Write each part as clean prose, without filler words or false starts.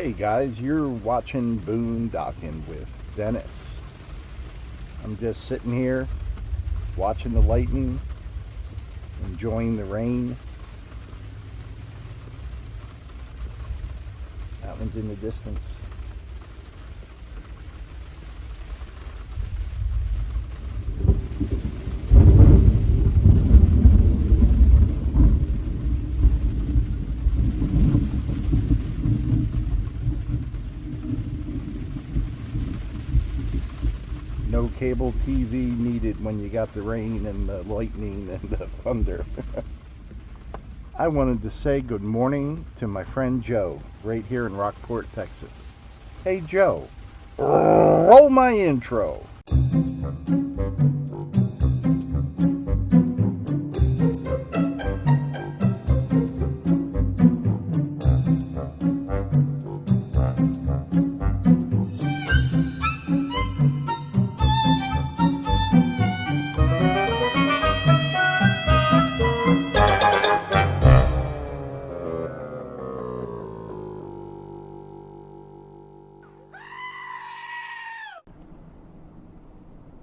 Hey guys, you're watching Boondocking with Dennis. I'm just sitting here watching the lightning, enjoying the rain. That one's in the distance. No cable TV needed when you got the rain and the lightning and the thunder. I wanted to say good morning to my friend Joe, right here in Rockport, Texas. Hey Joe, roll my intro.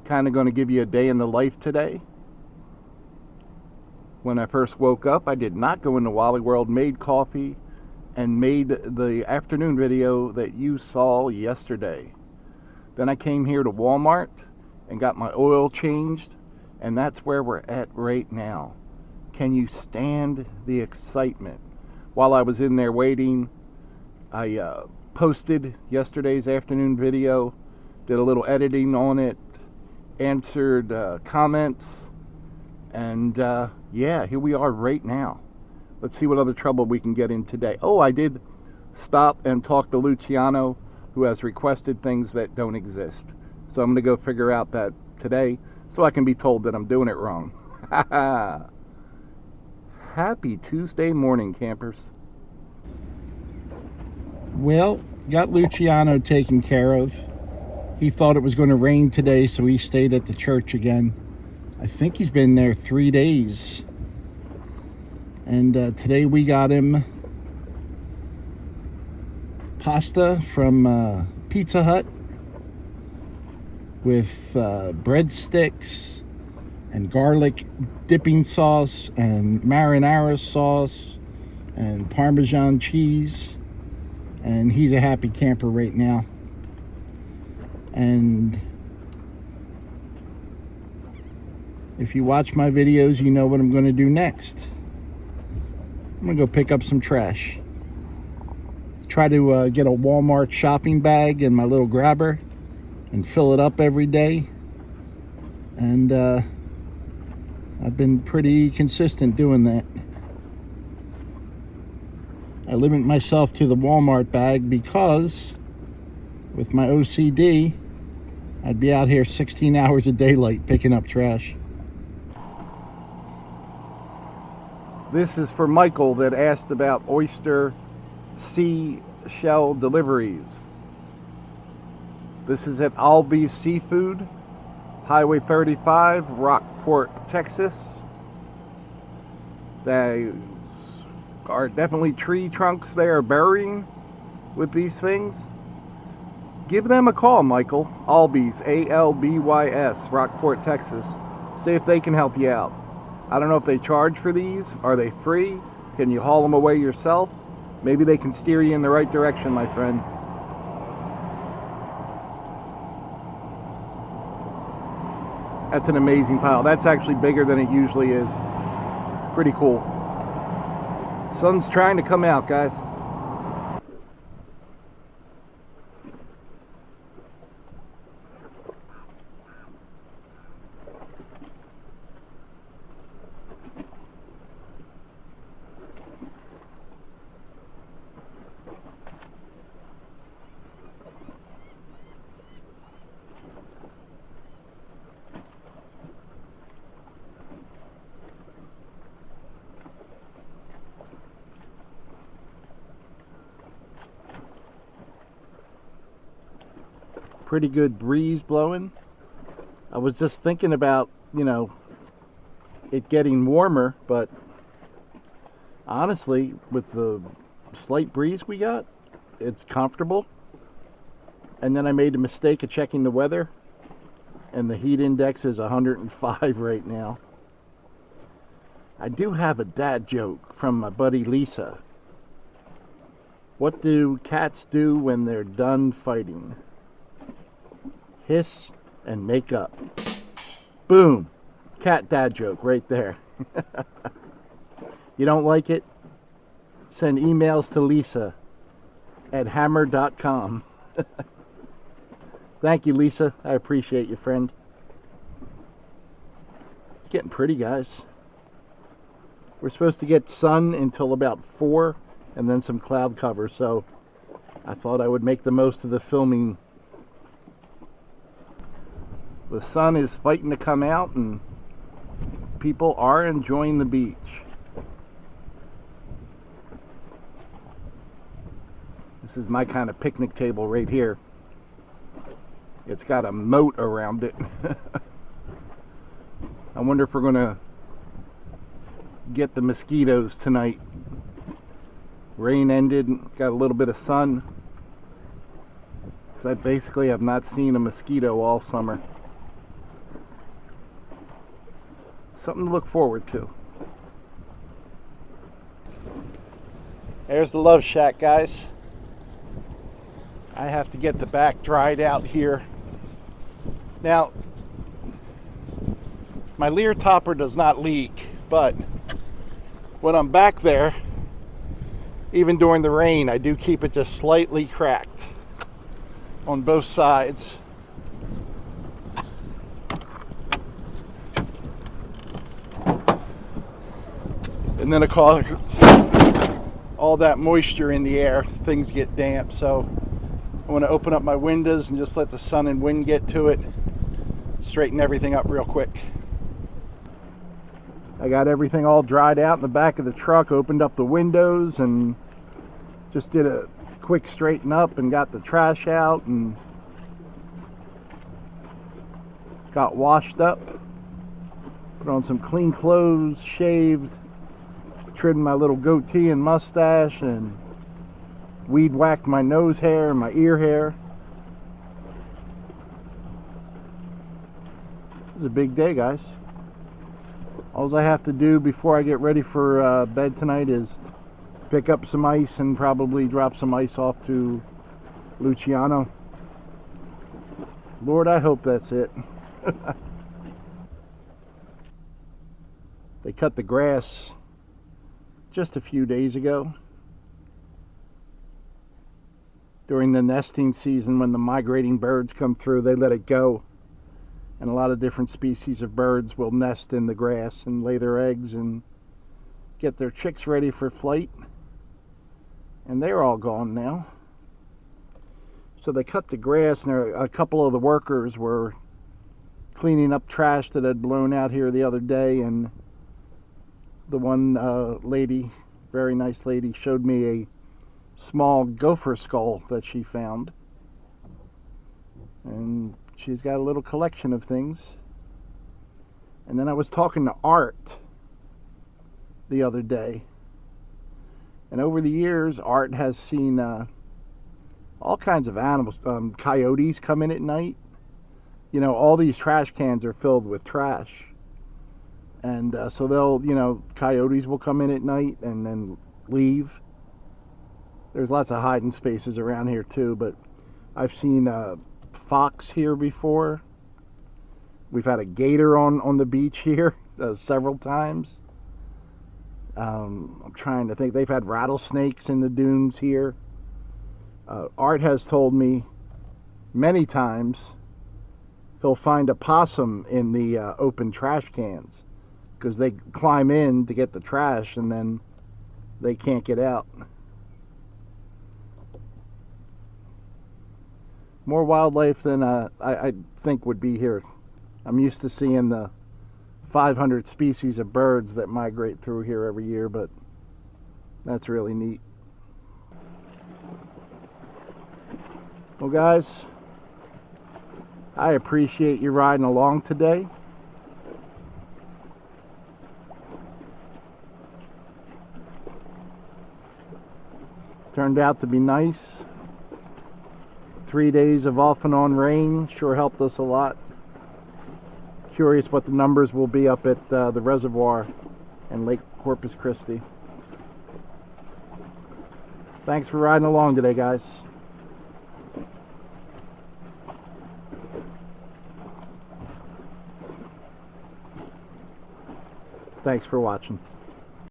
Kind of going to give you a day in the life today. When I first woke up, I did not go into Wally World, made coffee, and made the afternoon video that you saw yesterday. Then I came here to Walmart and got my oil changed, and that's where we're at right now. Can you stand the excitement? While I was in there waiting, I posted yesterday's afternoon video, did a little editing on it, answered comments, and yeah, here we are right now. Let's see what other trouble we can get in today. Oh, I did stop and talk to Luciano, who has requested things that don't exist. So I'm going to go figure out that today so I can be told that I'm doing it wrong. Happy Tuesday morning, campers. Well, got Luciano taken care of. He thought it was going to rain today, so he stayed at the church again. I think he's been there 3 days. And today we got him pasta from Pizza Hut with breadsticks and garlic dipping sauce and marinara sauce and Parmesan cheese. And he's a happy camper right now. And if you watch my videos, you know what I'm going to do next. I'm going to go pick up some trash. Try to get a Walmart shopping bag in my little grabber and fill it up every day. And I've been pretty consistent doing that. I limit myself to the Walmart bag because with my OCD, I'd be out here 16 hours of daylight picking up trash. This is for Michael that asked about oyster seashell deliveries. This is at Albi's Seafood, Highway 35, Rockport, Texas. They are definitely tree trunks they are burying with these things. Give them a call, Michael. Albi's, A-L-B-Y-S, Rockport, Texas. See if they can help you out. I don't know if they charge for these. Are they free? Can you haul them away yourself? Maybe they can steer you in the right direction, my friend. That's an amazing pile. That's actually bigger than it usually is. Pretty cool. Sun's trying to come out, guys. Pretty good breeze blowing. I was just thinking about, it getting warmer, but honestly, with the slight breeze we got, it's comfortable. And then I made a mistake of checking the weather, and the heat index is 105 right now. I do have a dad joke from my buddy Lisa. What do cats do when they're done fighting? Hiss and make up. Boom. Cat dad joke right there. You don't like it? Send emails to Lisa at hammer.com. Thank you, Lisa. I appreciate you, friend. It's getting pretty, guys. We're supposed to get sun until about 4 and then some cloud cover, so I thought I would make the most of the filming. The sun is fighting to come out and people are enjoying the beach. This is my kind of picnic table right here. It's got a moat around it. I wonder if we're going to get the mosquitoes tonight. Rain ended, got a little bit of sun. Because I basically have not seen a mosquito all summer. Something to look forward to. There's the Love Shack, guys. I have to get the back dried out here. Now, my Lear topper does not leak, but when I'm back there, even during the rain, I do keep it just slightly cracked on both sides. And then of course, all that moisture in the air, things get damp, so I want to open up my windows and just let the sun and wind get to it, straighten everything up real quick. I got everything all dried out in the back of the truck, opened up the windows and just did a quick straighten up and got the trash out and got washed up, put on some clean clothes, shaved, trimmed my little goatee and mustache, and weed whacked my nose hair and my ear hair. It was a big day, guys. All I have to do before I get ready for bed tonight is pick up some ice and probably drop some ice off to Luciano. Lord, I hope that's it. They cut the grass just a few days ago during the nesting season. When the migrating birds come through, they let it go, and a lot of different species of birds will nest in the grass and lay their eggs and get their chicks ready for flight, and they're all gone now. So they cut the grass, and a couple of the workers were cleaning up trash that had blown out here the other day, and the one lady, very nice lady, showed me a small gopher skull that she found. And she's got a little collection of things. And then I was talking to Art the other day. And over the years, Art has seen all kinds of animals. Coyotes come in at night. You know, all these trash cans are filled with trash. And so they'll, coyotes will come in at night and then leave. There's lots of hiding spaces around here too, but I've seen fox here before. We've had a gator on the beach here several times. I'm trying to think. They've had rattlesnakes in the dunes here. Art has told me many times he'll find a possum in the open trash cans, because they climb in to get the trash and then they can't get out. More wildlife than I think would be here. I'm used to seeing the 500 species of birds that migrate through here every year, but that's really neat. Well, guys, I appreciate you riding along today. Turned out to be nice. 3 days of off and on rain sure helped us a lot. Curious what the numbers will be up at the reservoir in Lake Corpus Christi. Thanks for riding along today, guys. Thanks for watching.